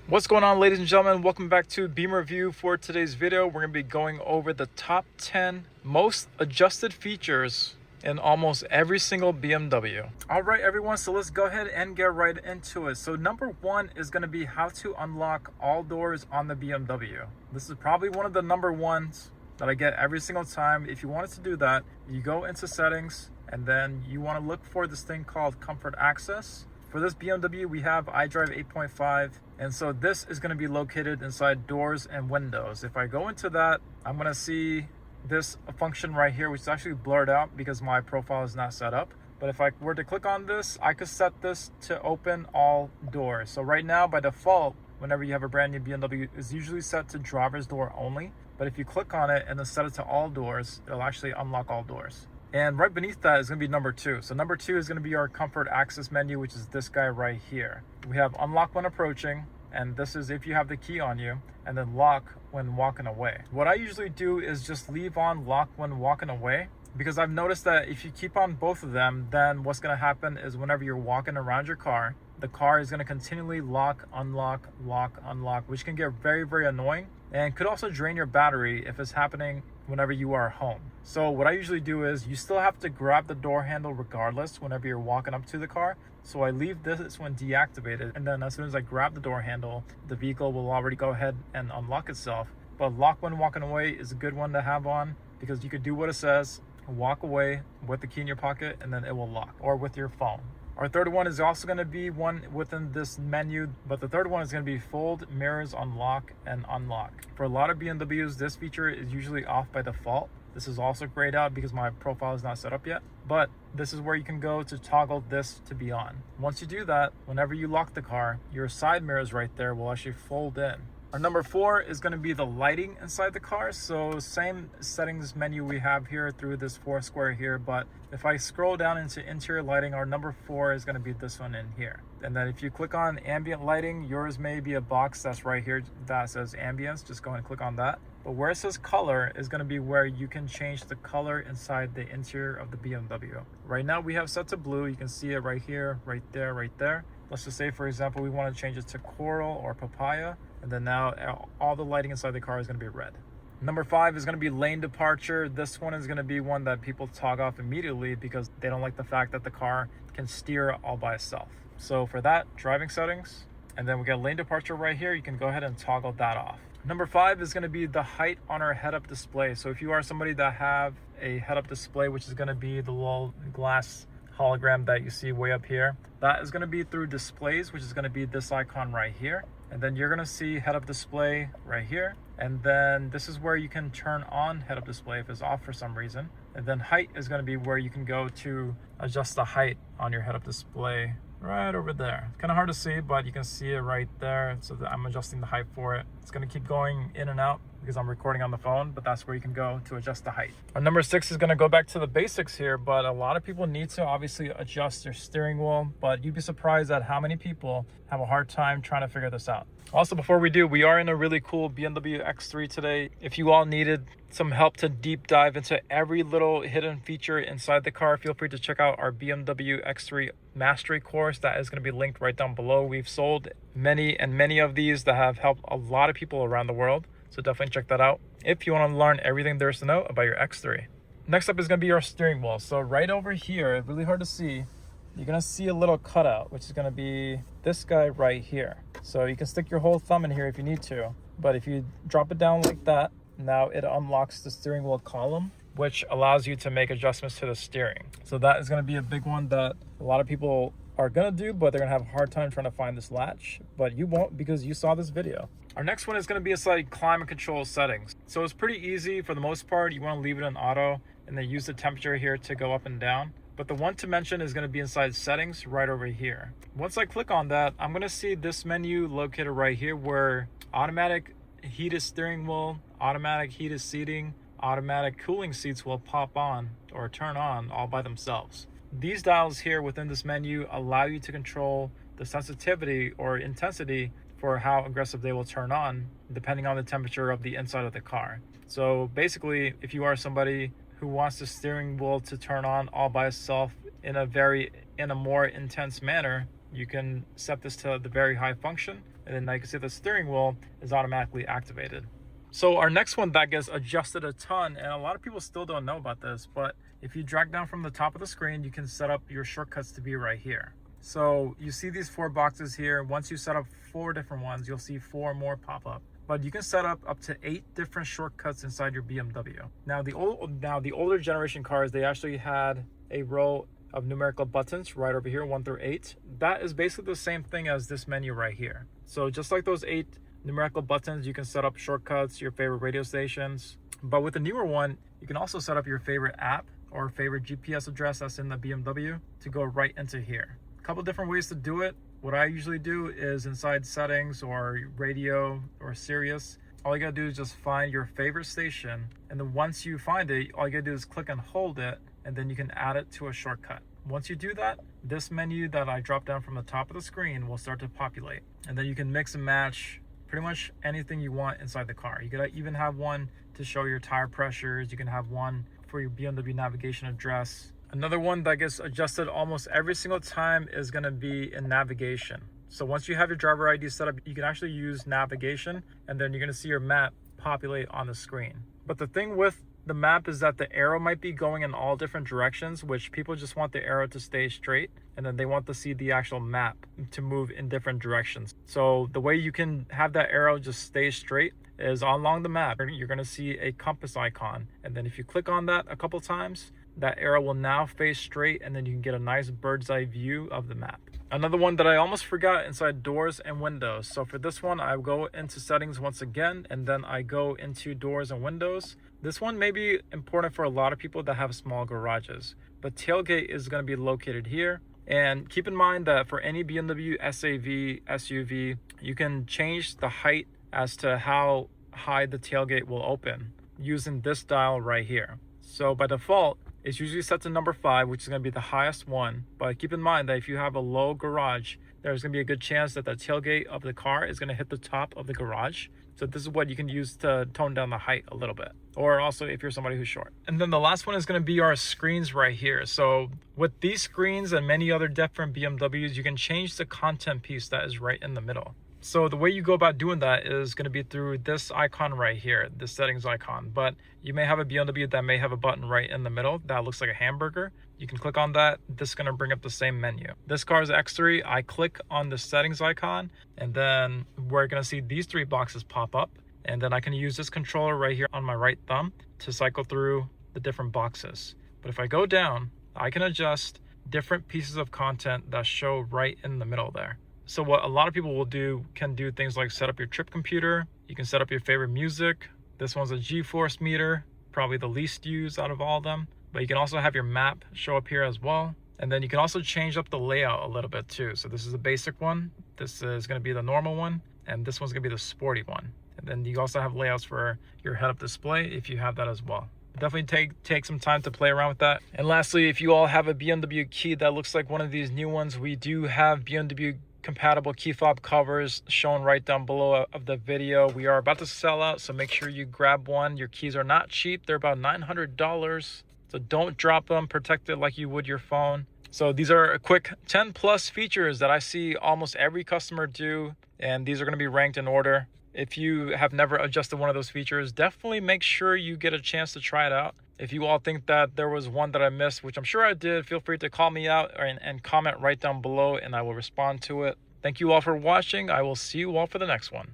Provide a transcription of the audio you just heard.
What's going on, ladies and gentlemen? Welcome back to Beamerview. For today's video, we're going to be going over the top 10 most adjusted features in almost every single BMW. All right, everyone, so let's go ahead and get right into it. So number one is going to be how to unlock all doors on the BMW. This is probably one of the number ones that I get every single time. If you wanted to do that, you go into settings and then you want to look for this thing called comfort access. For this BMW, we have iDrive 8.5, and so this is going to be located inside doors and windows. If I go into that, I'm going to see this function right here, which is actually blurred out because my profile is not set up. But if I were to click on this, I could set this to open all doors. So right now, by default, whenever you have a brand new BMW, it's usually set to driver's door only. But if you click on it and then set it to all doors, it'll actually unlock all doors. And right beneath that is going to be number two. So number two is going to be our comfort access menu, which is this guy right here. We have unlock when approaching, and this is if you have the key on you, and then lock when walking away. What I usually do is just leave on lock when walking away, because I've noticed that if you keep on both of them, then what's going to happen is whenever you're walking around your car, the car is going to continually lock, unlock, which can get very, very annoying and could also drain your battery if it's happening whenever you are home. So what I usually do is you still have to grab the door handle regardless whenever you're walking up to the car. So I leave this one deactivated, and then as soon as I grab the door handle, the vehicle will already go ahead and unlock itself. But lock when walking away is a good one to have on, because you could do what it says, walk away with the key in your pocket, and then it will lock, or with your phone. Our third one is also going to be one within this menu, but the third one is going to be fold mirrors unlock and unlock. For a lot of BMWs, this feature is usually off by default. This is also grayed out because my profile is not set up yet, but this is where you can go to toggle this to be on. Once you do that, whenever you lock the car, your side mirrors right there will actually fold in. Our number four is going to be the lighting inside the car. So same settings menu we have here through this four square here, but if I scroll down into interior lighting, our number four is going to be this one in here. And then if you click on ambient lighting, yours may be a box that's right here that says ambience. Just go and click on that. But where it says color is going to be where you can change the color inside the interior of the BMW. Right now we have set to blue. You can see it right here, right there, right there. Let's just say, for example, we want to change it to coral or papaya. And then now all the lighting inside the car is going to be red. Number five is going to be lane departure. This one is going to be one that people tog off immediately because they don't like the fact that the car can steer all by itself. So for that, driving settings, and then we get lane departure right here. You can go ahead and toggle that off. Number five is going to be the height on our head-up display. So if you are somebody that have a head-up display, which is going to be the little glass hologram that you see way up here, that is going to be through displays, which is going to be this icon right here. And then you're going to see head-up display right here. And then this is where you can turn on head-up display if it's off for some reason. And then height is going to be where you can go to adjust the height on your head-up display right over there. It's kind of hard to see, but you can see it right there. So that I'm adjusting the height for it. It's going to keep going in and out because I'm recording on the phone, but that's where you can go to adjust the height. Our number six is going to go back to the basics here, but a lot of people need to obviously adjust their steering wheel, but you'd be surprised at how many people have a hard time trying to figure this out. Also, before we do, we are in a really cool BMW X3 today. If you all needed some help to deep dive into every little hidden feature inside the car, feel free to check out our BMW X3 Mastery course. That is going to be linked right down below. We've sold many of these that have helped a lot of people around the world. So definitely check that out if you want to learn everything there is to know about your X3. Next up is going to be our steering wheel. So right over here, really hard to see, you're going to see a little cutout, which is going to be this guy right here. So you can stick your whole thumb in here if you need to. But if you drop it down like that, now it unlocks the steering wheel column, which allows you to make adjustments to the steering. So that is going to be a big one that a lot of people are going to do, but they're going to have a hard time trying to find this latch. But you won't, because you saw this video. Our next one is going to be inside climate control settings. So it's pretty easy for the most part. You want to leave it in auto and then use the temperature here to go up and down. But the one to mention is going to be inside settings right over here. Once I click on that, I'm going to see this menu located right here where automatic heated steering wheel, automatic heated seating, automatic cooling seats will pop on or turn on all by themselves. These dials here within this menu allow you to control the sensitivity or intensity for how aggressive they will turn on depending on the temperature of the inside of the car. So basically, if you are somebody who wants the steering wheel to turn on all by itself in a more intense manner, you can set this to the very high function, and then now you can see the steering wheel is automatically activated. So our next one that gets adjusted a ton, and a lot of people still don't know about this, but if you drag down from the top of the screen, you can set up your shortcuts to be right here. So you see these 4 boxes here. Once you set up 4 different ones, you'll see 4 more pop up. But you can set up to 8 different shortcuts inside your BMW. Now the older generation cars, they actually had a row of numerical buttons right over here, 1 through 8. That is basically the same thing as this menu right here. So just like those 8 numerical buttons, you can set up shortcuts, your favorite radio stations. But with the newer one, you can also set up your favorite app or favorite GPS address that's in the BMW to go right into here. A couple different ways to do it. What I usually do is inside settings or radio or Sirius, all you gotta do is just find your favorite station. And then once you find it, all you gotta do is click and hold it, and then you can add it to a shortcut. Once you do that, this menu that I dropped down from the top of the screen will start to populate. And then you can mix and match pretty much anything you want inside the car. You could even have one to show your tire pressures. You can have one for your BMW navigation address. Another one that gets adjusted almost every single time is going to be in navigation. So once you have your driver ID set up, you can actually use navigation, and then you're going to see your map populate on the screen. But the thing with the map is that the arrow might be going in all different directions, which people just want the arrow to stay straight, and then they want to see the actual map to move in different directions. So the way you can have that arrow just stay straight is along the map. You're going to see a compass icon, and then if you click on that a couple times, that arrow will now face straight, and then you can get a nice bird's eye view of the map. Another one that I almost forgot inside doors and windows. So for this one, I go into settings once again, and then I go into doors and windows. This one may be important for a lot of people that have small garages, but tailgate is going to be located here. And keep in mind that for any BMW SAV, SUV, you can change the height as to how high the tailgate will open using this dial right here. So by default, it's usually set to number 5, which is going to be the highest one. But keep in mind that if you have a low garage, there's going to be a good chance that the tailgate of the car is going to hit the top of the garage. So this is what you can use to tone down the height a little bit, or also if you're somebody who's short. And then the last one is going to be our screens right here. So with these screens and many other different BMWs, you can change the content piece that is right in the middle. So the way you go about doing that is going to be through this icon right here, the settings icon. But you may have a BMW that may have a button right in the middle that looks like a hamburger. You can click on that. This is going to bring up the same menu. This car is X3. I click on the settings icon, and then we're going to see these 3 boxes pop up. And then I can use this controller right here on my right thumb to cycle through the different boxes. But if I go down, I can adjust different pieces of content that show right in the middle there. So what a lot of people will do can do things like set up your trip computer. You can set up your favorite music. This one's a G-force meter, probably the least used out of all of them. But you can also have your map show up here as well. And then you can also change up the layout a little bit too. So this is the basic one. This is going to be the normal one. And this one's going to be the sporty one. And then you also have layouts for your head-up display if you have that as well. Definitely take some time to play around with that. And lastly, if you all have a BMW key that looks like one of these new ones, we do have BMW compatible key fob covers shown right down below of the video. We are about to sell out, so make sure you grab one. Your keys are not cheap. They're about $900, so don't drop them. Protect it like you would your phone. So these are a quick 10 plus features that I see almost every customer do, and these are going to be ranked in order. If you have never adjusted one of those features, definitely make sure you get a chance to try it out. If you all think that there was one that I missed, which I'm sure I did, feel free to call me out and comment right down below, and I will respond to it. Thank you all for watching. I will see you all for the next one.